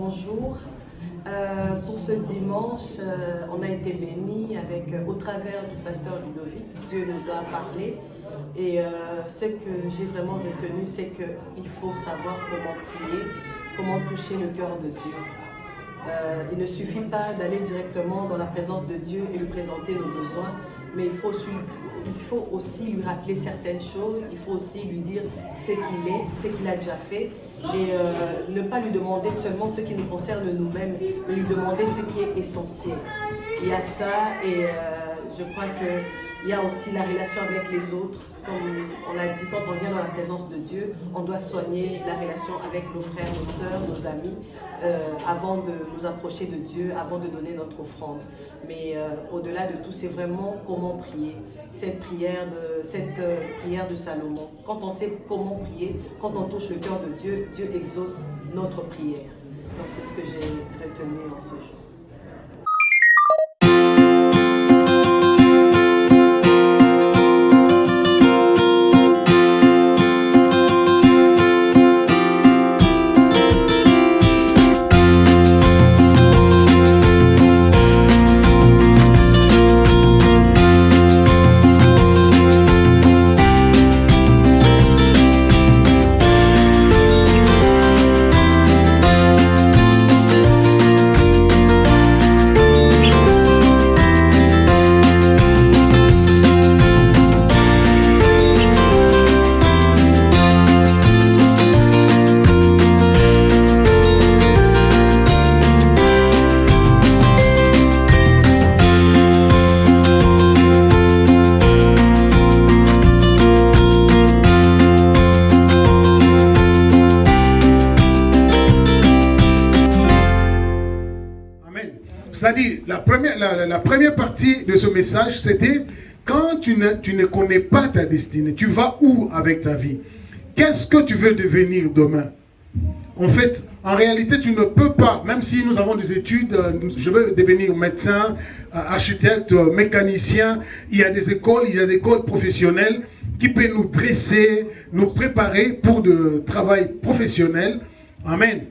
bonjour. Pour ce dimanche, on a été bénis avec, au travers du pasteur Ludovic. Dieu nous a parlé et ce que j'ai vraiment retenu, c'est qu'il faut savoir comment prier, comment toucher le cœur de Dieu. Il ne suffit pas d'aller directement dans la présence de Dieu et lui présenter nos besoins, mais il faut aussi lui rappeler certaines choses, il faut aussi lui dire ce qu'il est, ce qu'il a déjà fait, et ne pas lui demander seulement ce qui nous concerne nous-mêmes, mais lui demander ce qui est essentiel. Il y a ça, et je crois qu'il y a aussi la relation avec les autres. Comme on l'a dit, quand on vient dans la présence de Dieu, on doit soigner la relation avec nos frères, nos sœurs, nos amis, avant de nous approcher de Dieu, avant de donner notre offrande. Mais au-delà de tout, c'est vraiment comment prier. Cette prière de Salomon. Quand on sait comment prier, quand on touche le cœur de Dieu, Dieu exauce notre prière. Donc c'est ce que j'ai retenu en ce jour. C'est-à-dire, la première partie de ce message, c'était quand tu ne connais pas ta destinée, tu vas où avec ta vie? Qu'est-ce que tu veux devenir demain? En fait, en réalité, tu ne peux pas, même si nous avons des études, je veux devenir médecin, architecte, mécanicien, il y a des écoles professionnelles qui peuvent nous dresser, nous préparer pour le travail professionnel. Amen.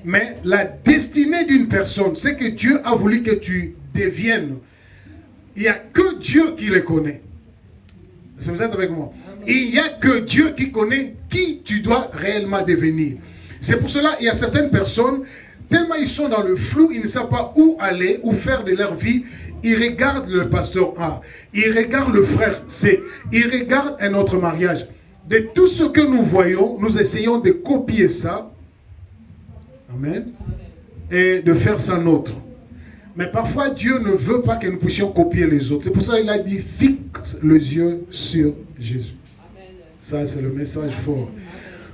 Mais la destinée d'une personne, c'est que Dieu a voulu que tu deviennes. Il n'y a que Dieu qui le connaît. C'est vous êtes avec moi? Il n'y a que Dieu qui connaît qui tu dois réellement devenir. C'est pour cela qu'il y a certaines personnes, tellement ils sont dans le flou, ils ne savent pas où aller, où faire de leur vie. Ils regardent le pasteur A, ils regardent le frère C, ils regardent un autre mariage. De tout ce que nous voyons, nous essayons de copier ça. Amen. Et de faire ça nôtre. Mais parfois, Dieu ne veut pas que nous puissions copier les autres. C'est pour ça qu'il a dit, fixe les yeux sur Jésus. Ça, c'est le message fort.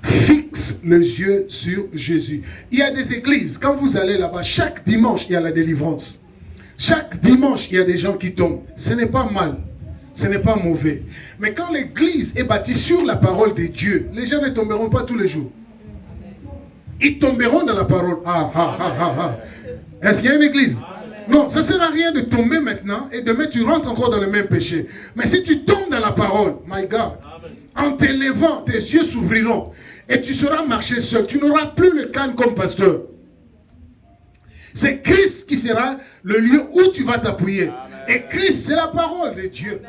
Fixe les yeux sur Jésus. Il y a des églises, quand vous allez là-bas, chaque dimanche, il y a la délivrance. Chaque dimanche, il y a des gens qui tombent. Ce n'est pas mal. Ce n'est pas mauvais. Mais quand l'église est bâtie sur la parole de Dieu, les gens ne tomberont pas tous les jours. Ils tomberont dans la parole. Est-ce qu'il y a une église? Non, ça ne sert à rien de tomber maintenant et demain tu rentres encore dans le même péché. Mais si tu tombes dans la parole, my God, en t'élevant, tes yeux s'ouvriront et tu sauras marcher seul. Tu n'auras plus le calme comme pasteur. C'est Christ qui sera le lieu où tu vas t'appuyer. Et Christ, c'est la parole de Dieu.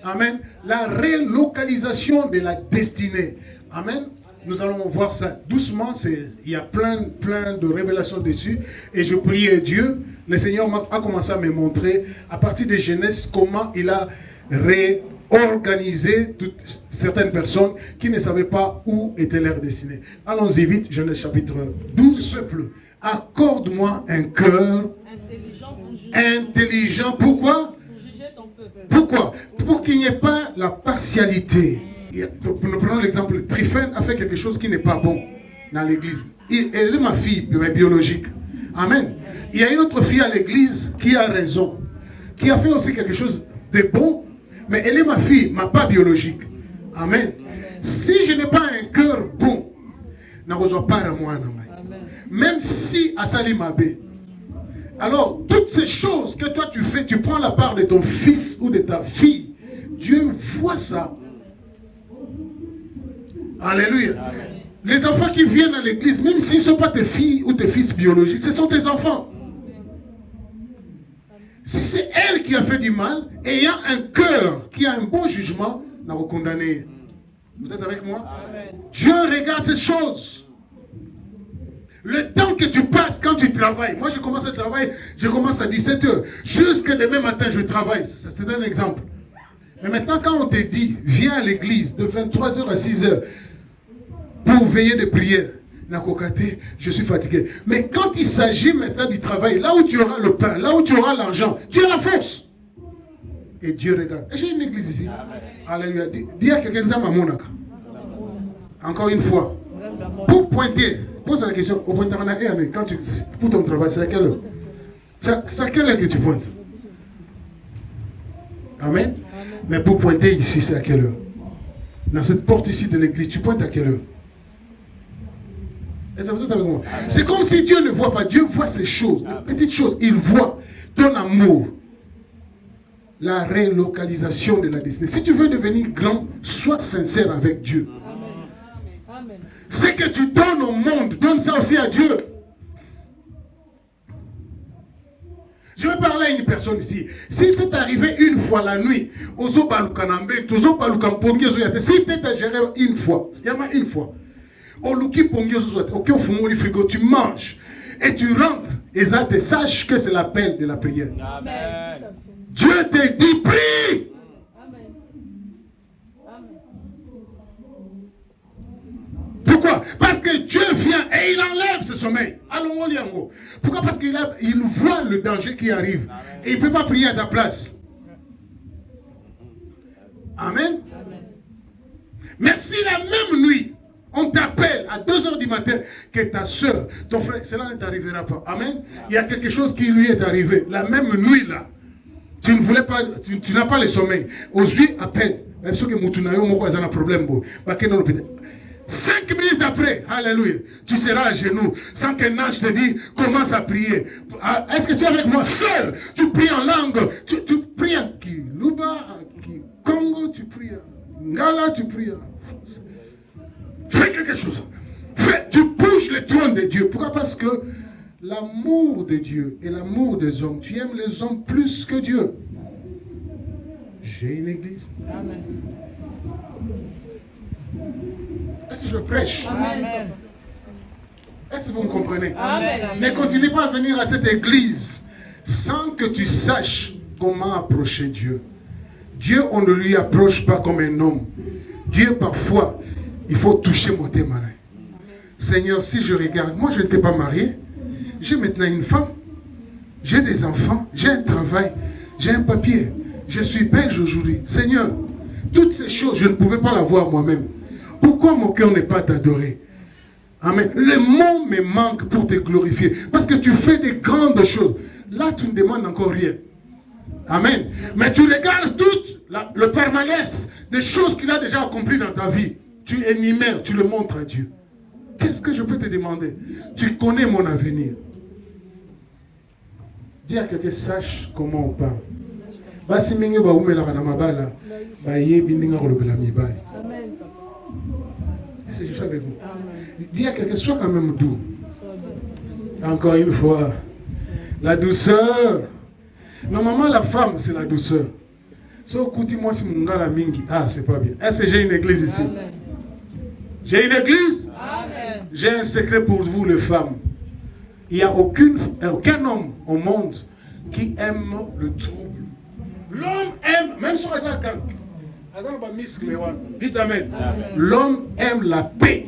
Amen. La relocalisation de la destinée. Amen. Nous allons voir ça doucement, il y a plein de révélations dessus. Et je priais Dieu, le Seigneur a commencé à me montrer, à partir de Genèse, comment il a réorganisé certaines personnes qui ne savaient pas où était leur destinée. Allons-y vite, Genèse chapitre 12. Peuple, accorde-moi un cœur intelligent. Pourquoi? Pourquoi? Pour qu'il n'y ait pas la partialité. Nous prenons l'exemple, Tryphène a fait quelque chose qui n'est pas bon dans l'église. Elle est ma fille biologique. Amen. Il y a une autre fille à l'église qui a raison, qui a fait aussi quelque chose de bon, mais elle est ma fille, ma pas biologique. Amen. Si je n'ai pas un cœur bon, ne reçois pas à moi. Même si Asali Mabé. Alors, toutes ces choses que toi tu fais, tu prends la part de ton fils ou de ta fille. Dieu voit ça. Alléluia. Amen. Les enfants qui viennent à l'église, même s'ils ne sont pas tes filles ou tes fils biologiques, ce sont tes enfants. Si c'est elle qui a fait du mal, ayant un cœur qui a un bon jugement, n'a pas condamné. Vous êtes avec moi? Amen. Dieu regarde ces choses. Le temps que tu passes quand tu travailles. Moi, je commence à travailler, je commence à 17h. Jusqu'à demain matin, je travaille. C'est un exemple. Mais maintenant, quand on te dit, viens à l'église de 23h à 6h pour veiller de prière, je suis fatigué. Mais quand il s'agit maintenant du travail, là où tu auras le pain, là où tu auras l'argent, tu as la force. Et Dieu regarde. Et j'ai une église ici. Alléluia. Dis à quelqu'un, encore une fois, pour pointer, pose la question, au pointeur, quand tu, pour ton travail, c'est à quelle heure? C'est à quelle heure que tu pointes? Amen. Mais pour pointer ici, c'est à quelle heure? Dans cette porte ici de l'église, tu pointes à quelle heure? C'est comme si Dieu ne voit pas. Dieu voit ces choses, des petites choses. Il voit ton amour. La relocalisation de la destinée. Si tu veux devenir grand, sois sincère avec Dieu. Ce que tu donnes au monde, donne ça aussi à Dieu. Je vais parler à une personne ici. Si tu es arrivé une fois la nuit, si tu es géré une fois, c'est-à-dire une fois, tu manges et tu rentres et ça te sache que c'est l'appel de la prière. Amen. Dieu te dit prie. Pourquoi? Parce que Dieu vient et il enlève ce sommeil. Pourquoi? Parce qu'il voit le danger qui arrive. Et il ne peut pas prier à ta place. Amen. Mais si la même nuit, on t'appelle à 2h du matin que ta soeur, ton frère, cela ne t'arrivera pas. Amen. Il y a quelque chose qui lui est arrivé. La même nuit là, tu ne voulais pas, tu n'as pas le sommeil. Aujourd'hui, appelle. Même si tu as un problème. 5 minutes après, alléluia, tu seras à genoux sans qu'un ange te dise commence à prier. Est-ce que tu es avec moi seul? Tu pries en langue, tu pries en Kiluba, en Congo, tu pries en Ngala, tu pries en français. Fais quelque chose. Tu bouges le trône de Dieu. Pourquoi? Parce que l'amour de Dieu et l'amour des hommes, tu aimes les hommes plus que Dieu. J'ai une église. Amen. Est-ce que je prêche? Amen. Est-ce que vous me comprenez? Amen. Ne continue pas à venir à cette église sans que tu saches comment approcher Dieu. Dieu, on ne lui approche pas comme un homme. Dieu, parfois, il faut toucher mon témoin. Seigneur, si je regarde, moi je n'étais pas marié, j'ai maintenant une femme, j'ai des enfants, j'ai un travail, j'ai un papier, je suis belge aujourd'hui. Seigneur, toutes ces choses, je ne pouvais pas l'avoir moi-même. Pourquoi mon cœur n'est pas t'adorer? Amen. Le mot me manque pour te glorifier. Parce que tu fais des grandes choses. Là, tu ne demandes encore rien. Amen. Mais tu regardes tout le palmarès des choses qu'il a déjà accomplies dans ta vie. Tu énumères, tu le montres à Dieu. Qu'est-ce que je peux te demander? Tu connais mon avenir. Dis à quelqu'un, sache comment on parle. C'est juste avec vous. Dis à quelqu'un, sois quand même doux. Encore une fois, la douceur. Normalement, la femme, c'est la douceur. Moi, si mon gars mingi, c'est pas bien. Est-ce que j'ai une église ici? J'ai une église? Amen. J'ai un secret pour vous, les femmes. Il n'y a aucun homme au monde qui aime le trouble. L'homme aime, même sur les attaques. L'homme aime la paix.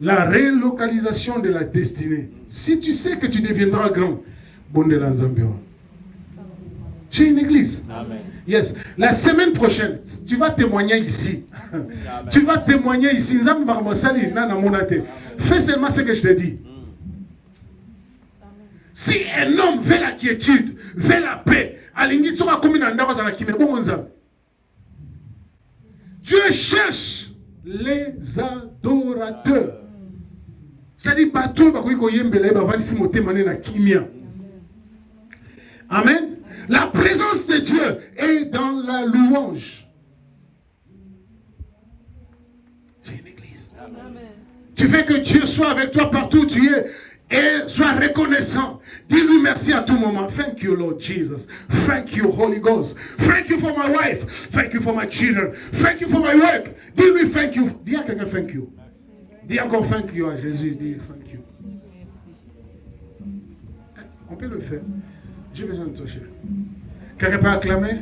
La relocalisation de la destinée. Si tu sais que tu deviendras grand, bon de l'Anzambio. J'ai une église. Amen. Yes. La semaine prochaine, tu vas témoigner ici. Tu vas témoigner ici. Fais seulement ce que je te dis. Si un homme veut la quiétude, veut la paix, Dieu cherche les adorateurs. C'est-à-dire, amen. La présence de Dieu est dans la louange. J'ai une église. Tu veux que Dieu soit avec toi partout où tu es et sois reconnaissant. Dis-lui merci à tout moment. Thank you, Lord Jesus. Thank you, Holy Ghost. Thank you for my wife. Thank you for my children. Thank you for my work. Dis-lui thank you. Dis à quelqu'un thank you. Dis encore thank you à Jésus. Dis thank you. On peut le faire. J'ai besoin de toi, chérie. Quelqu'un peut acclamer?